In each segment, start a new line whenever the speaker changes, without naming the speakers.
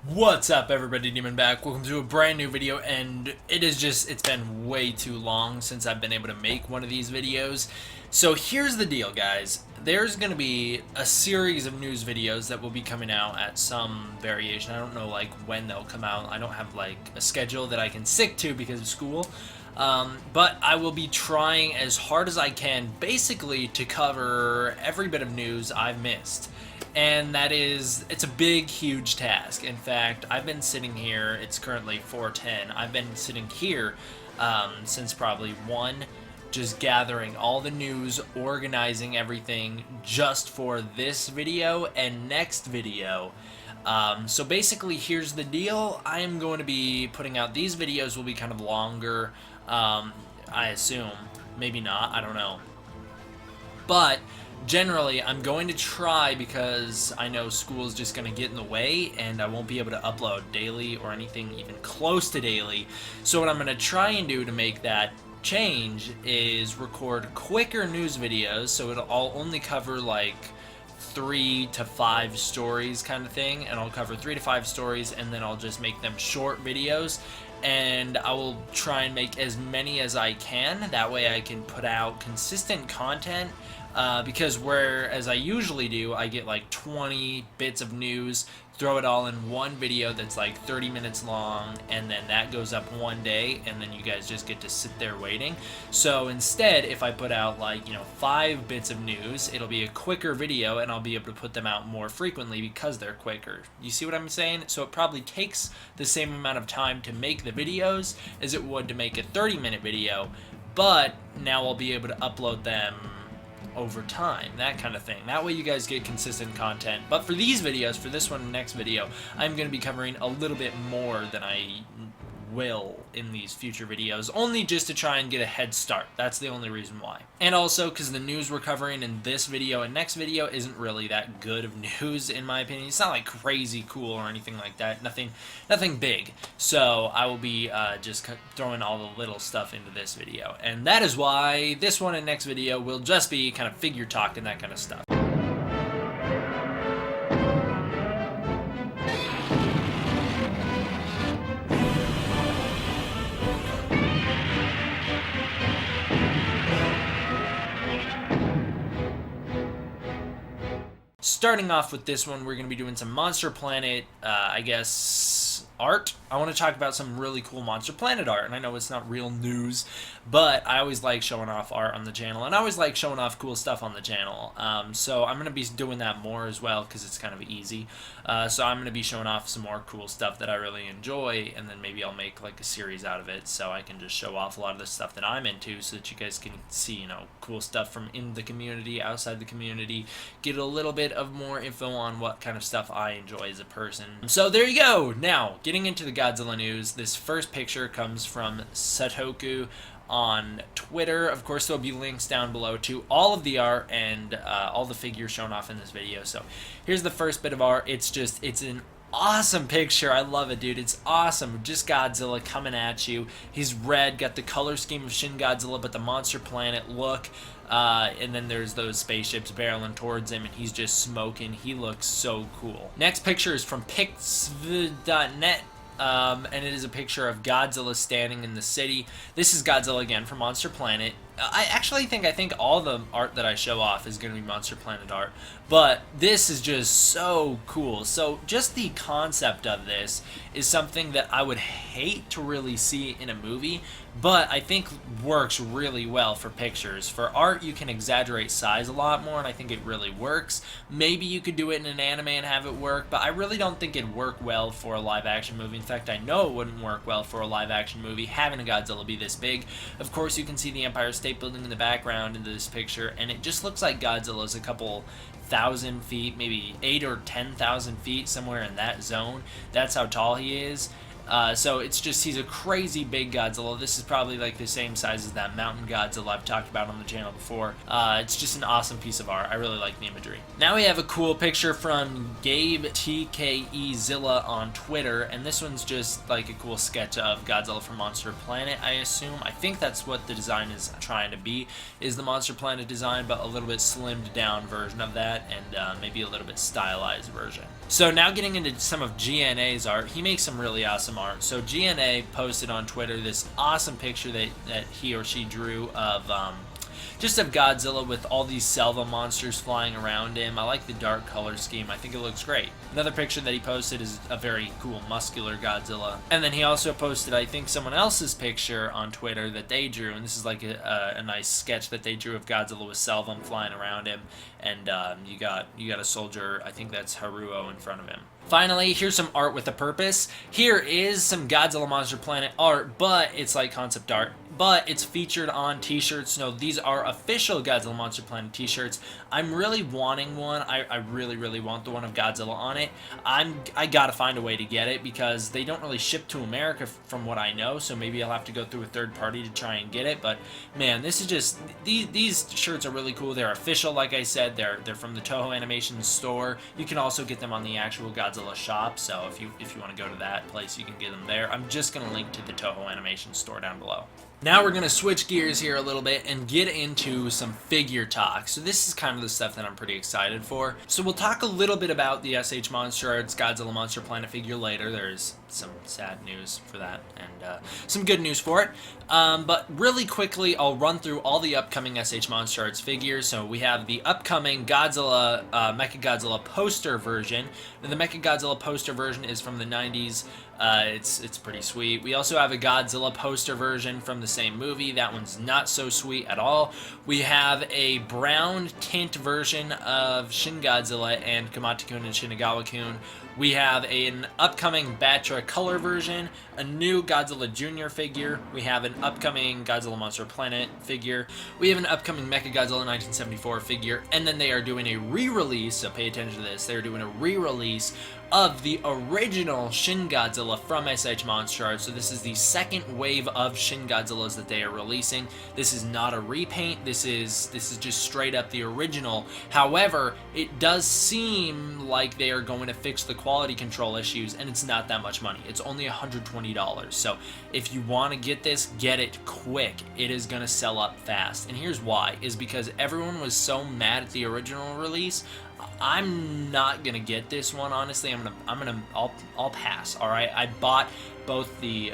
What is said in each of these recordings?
What's up, everybody? Demon back. Welcome to a brand new video, and it's been way too long since I've been able to make one of these videos. So here's the deal, guys. There's going to be a series of news videos that will be coming out at some variation. I don't know like when they'll come out. I don't have like a schedule that I can stick to because of school. But I will be trying as hard as I can basically to cover every bit of news I've missed. And it's a big, huge task. In fact, I've been sitting here, it's currently 4:10, I've been sitting here since probably 1, just gathering all the news, organizing everything just for this video and next video. So basically, here's the deal. I am going to be putting out, these videos will be kind of longer, I assume. Maybe not, I don't know. But generally, I'm going to try, because I know school is just going to get in the way and I won't be able to upload daily or anything even close to daily. So what I'm going to try and do to make that change is record quicker news videos, so I'll only cover like 3 to 5 stories kind of thing, and I'll cover 3 to 5 stories, and then I'll just make them short videos, and I will try and make as many as I can. That way I can put out consistent content, because whereas I usually do, I get like 20 bits of news, throw it all in one video that's like 30 minutes long, and then that goes up one day, and then you guys just get to sit there waiting. So instead, if I put out like 5 bits of news, it'll be a quicker video, and I'll be able to put them out more frequently because they're quicker. You see what I'm saying? So it probably takes the same amount of time to make the videos as it would to make a 30-minute video, but now I'll be able to upload them over time, that kind of thing. That way you guys get consistent content. But for these videos, for this one and next video, I'm going to be covering a little bit more than I will in these future videos, only just to try and get a head start. That's the only reason why. And also because the news we're covering in this video and next video isn't really that good of news, in my opinion. It's not like crazy cool or anything like that. Nothing big. So I will be just throwing all the little stuff into this video. And that is why this one and next video will just be kind of figure talk and that kind of stuff. Starting off with this one, we're going to be doing some Monster Planet, I guess, art. I want to talk about some really cool Monster Planet art, and I know it's not real news, but I always like showing off art on the channel, and I always like showing off cool stuff on the channel. So I'm going to be doing that more as well, because it's kind of easy. So I'm going to be showing off some more cool stuff that I really enjoy, and then maybe I'll make like a series out of it, so I can just show off a lot of the stuff that I'm into, so that you guys can see, cool stuff from in the community, outside the community, get a little bit of more info on what kind of stuff I enjoy as a person. So there you go. Now, getting into the Godzilla news, this first picture comes from Satoku on Twitter. Of course, there'll be links down below to all of the art and all the figures shown off in this video. So here's the first bit of art. It's an awesome picture. I love it, dude. It's awesome. Just Godzilla coming at you. He's red, got the color scheme of Shin Godzilla, but the Monster Planet look. And then there's those spaceships barreling towards him, and he's just smoking. He looks so cool. Next picture is from Pixv.net. And it is a picture of Godzilla standing in the city. This is Godzilla again from Monster Planet. I think all the art that I show off is going to be Monster Planet art, but this is just so cool. So just the concept of this is something that I would hate to really see in a movie, but I think works really well for pictures. For art, you can exaggerate size a lot more, and I think it really works. Maybe you could do it in an anime and have it work, but I really don't think it'd work well for a live-action movie. In fact, I know it wouldn't work well for a live-action movie, having a Godzilla be this big. Of course, you can see the Empire State Building in the background in this picture, and it just looks like Godzilla's a couple thousand feet, maybe 8 or 10,000 feet, somewhere in that zone. That's how tall he is. So it's just, he's a crazy big Godzilla. This is probably like the same size as that mountain Godzilla I've talked about on the channel before. It's just an awesome piece of art. I really like the imagery. Now we have a cool picture from Gabe TKE Zilla on Twitter, and this one's just like a cool sketch of Godzilla from Monster Planet, I assume. I think that's what the design is trying to be, is the Monster Planet design, but a little bit slimmed down version of that, and maybe a little bit stylized version. So now getting into some of GNA's art, he makes some really awesome art. So GNA posted on Twitter this awesome picture that he or she drew of just of Godzilla with all these Selva monsters flying around him. I like the dark color scheme. I think it looks great. Another picture that he posted is a very cool muscular Godzilla. And then he also posted, I think, someone else's picture on Twitter that they drew, and this is like a nice sketch that they drew of Godzilla with Selva flying around him, and you got a soldier, I think that's Haruo, in front of him. Finally, here's some art with a purpose. Here is some Godzilla Monster Planet art, but it's like concept art, but it's featured on t-shirts. No, these are official Godzilla Monster Planet t-shirts. I'm really wanting one. I really want the one of Godzilla on it. I gotta find a way to get it because they don't really ship to America from what I know, so maybe I'll have to go through a third party to try and get it. But man, this is just, these shirts are really cool. They're official, like I said. They're from the Toho Animation store. You can also get them on the actual Godzilla shop, so if you want to go to that place, you can get them there. I'm just going to link to the Toho Animation store down below. Now we're going to switch gears here a little bit and get into some figure talk. So this is kind of the stuff that I'm pretty excited for. So we'll talk a little bit about the SH Monster Arts Godzilla Monster Planet figure later. There's some sad news for that and some good news for it. But really quickly, I'll run through all the upcoming SH Monster Arts figures. So we have the upcoming Godzilla, Mechagodzilla poster version. Now, the Mechagodzilla poster version is from the 90s. It's pretty sweet. We also have a Godzilla poster version from the same movie. That one's not so sweet at all. We have a brown tint version of Shin Godzilla and Kamata-kun and Shinagawa-kun. We have an upcoming Batra color version, a new Godzilla Jr. figure. We have an upcoming Godzilla Monster Planet figure. We have an upcoming Mechagodzilla 1974 figure, and then they are doing a re-release, so pay attention to this, they're doing a re-release of the original Shin Godzilla from SH Monster Arts. So this is the second wave of Shin Godzillas that they are releasing. This is not a repaint. This is just straight up the original. However, it does seem like they are going to fix the quality control issues, and it's not that much money. It's only $120. So if you want to get this, get it quick. It is going to sell up fast. And here's why, is because everyone was so mad at the original release. I'm not gonna get this one, honestly. I'll pass. All right, I bought both the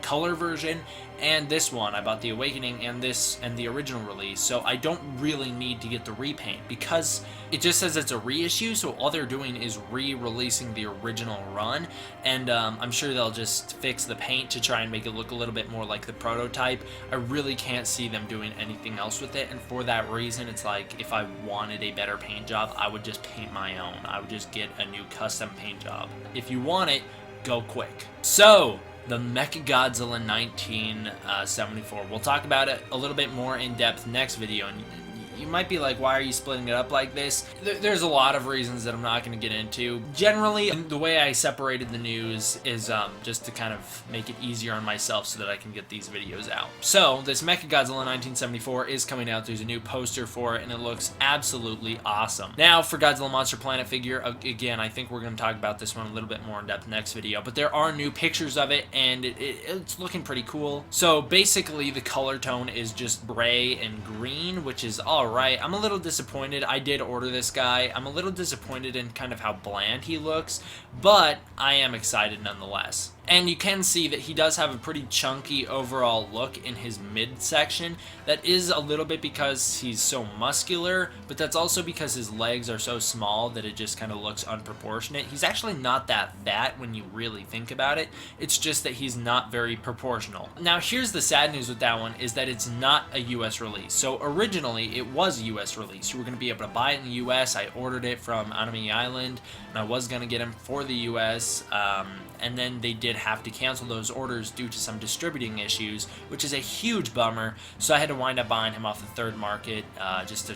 color version and this one. I bought the Awakening and the original release, so I don't really need to get the repaint because it just says it's a reissue. So all they're doing is re-releasing the original run, and I'm sure they'll just fix the paint to try and make it look a little bit more like the prototype. I really can't see them doing anything else with it, and for that reason, it's like if I wanted a better paint job, I would just paint my own. I would just get a new custom paint job. If you want it, go quick. So the Mechagodzilla 1974. We'll talk about it a little bit more in depth next video, and you might be like, why are you splitting it up like this? There's a lot of reasons that I'm not going to get into. Generally, the way I separated the news is just to kind of make it easier on myself so that I can get these videos out. So, this Mechagodzilla 1974 is coming out. There's a new poster for it, and it looks absolutely awesome. Now, for Godzilla Monster Planet figure, again, I think we're going to talk about this one a little bit more in depth next video, but there are new pictures of it, and it's looking pretty cool. So, basically, the color tone is just gray and green, which is alright. I'm a little disappointed. I did order this guy. I'm a little disappointed in kind of how bland he looks, but I am excited nonetheless. And you can see that he does have a pretty chunky overall look in his midsection. That is a little bit because he's so muscular, but that's also because his legs are so small that it just kind of looks unproportionate. He's actually not that fat when you really think about it. It's just that he's not very proportional. Now, here's the sad news with that one, is that it's not a US release. So originally, it was a US release. You were going to be able to buy it in the US. I ordered it from Anime Island, and I was going to get him for the US, and then they did have to cancel those orders due to some distributing issues, which is a huge bummer. So I had to wind up buying him off the third market just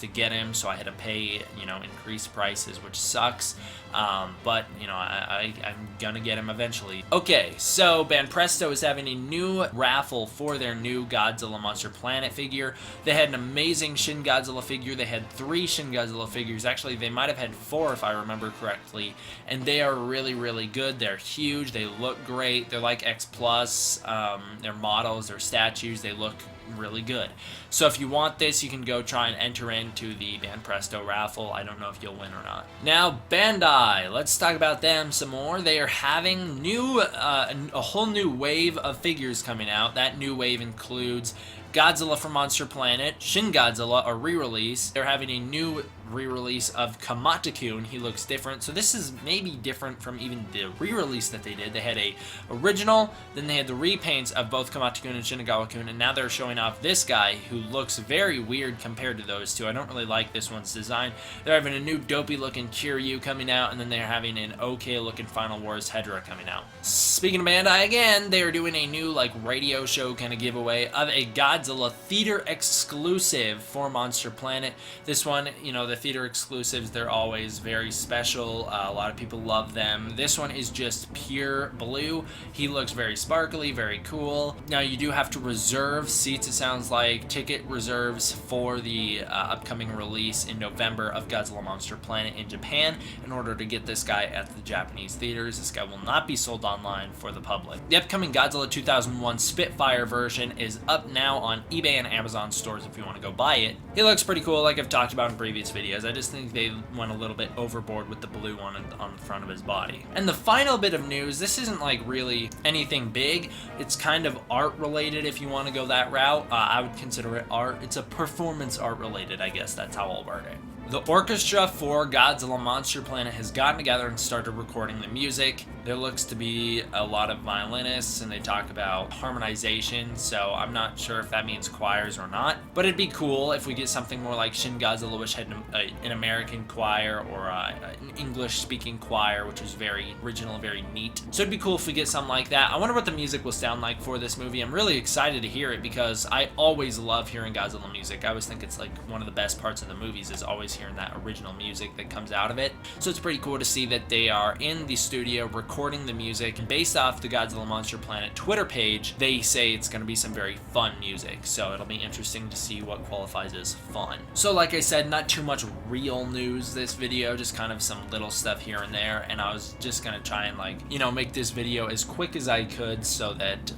to get him. So I had to pay, increased prices, which sucks. But I'm gonna get him eventually. Okay, so Banpresto is having a new raffle for their new Godzilla Monster Planet figure. They had an amazing Shin Godzilla figure. They had 3 Shin Godzilla figures. Actually, they might have had 4 if I remember correctly. And they are really, really good. They're huge. They look great. They're like X+. They're models. They're statues. They look really good. So if you want this, you can go try and enter into the Band Presto raffle. I don't know if you'll win or not. Now, Bandai, let's talk about them some more. They are having a whole new wave of figures coming out. That new wave includes Godzilla from Monster Planet, Shin Godzilla, a re-release. They're having a new re-release of Kamata-kun. He looks different. So this is maybe different from even the re-release that they did. They had a original, then they had the repaints of both Kamata-kun and Shinagawa-kun, and now they're showing off this guy who looks very weird compared to those two. I don't really like this one's design. They're having a new dopey looking Kiryu coming out, and then they're having an okay looking Final Wars Hedra coming out. Speaking of Bandai again, they are doing a new like radio show kind of giveaway of a Godzilla theater exclusive for Monster Planet. This one, you know, the theater exclusives, they're always very special. A lot of people love them. This one is just pure blue. He looks very sparkly, very cool. Now you do have to reserve seats, it sounds like, ticket reserves for the upcoming release in November of Godzilla Monster Planet in Japan in order to get this guy at the Japanese theaters. This guy will not be sold online for the public. The upcoming Godzilla 2001 Spitfire version is up now on eBay and Amazon stores if you want to go buy it. He looks pretty cool, like I've talked about in previous videos. I just think they went a little bit overboard with the blue one on the front of his body. And the final bit of news, this isn't like really anything big. It's kind of art related if you want to go that route. I would consider it art. It's a performance art related, I guess that's how I'll word it. The orchestra for Godzilla Monster Planet has gotten together and started recording the music. There looks to be a lot of violinists, and they talk about harmonization, so I'm not sure if that means choirs or not. But it'd be cool if we get something more like Shin Godzilla, which had an American choir, or an English-speaking choir, which was very original, very neat. So it'd be cool if we get something like that. I wonder what the music will sound like for this movie. I'm really excited to hear it because I always love hearing Godzilla music. I always think it's like one of the best parts of the movies is always hearing that original music that comes out of it. So it's pretty cool to see that they are in the studio recording the music, and based off the Godzilla Monster Planet Twitter page, they say it's going to be some very fun music, so it'll be interesting to see what qualifies as fun. So like I said, not too much real news this video, just kind of some little stuff here and there, and I was just going to try and like, you know, make this video as quick as I could so that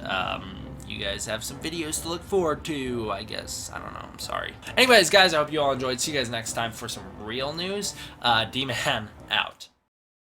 you guys have some videos to look forward to, I guess. I don't know, I'm sorry. Anyways, guys, I hope you all enjoyed. See you guys next time for some real news. D-Man out.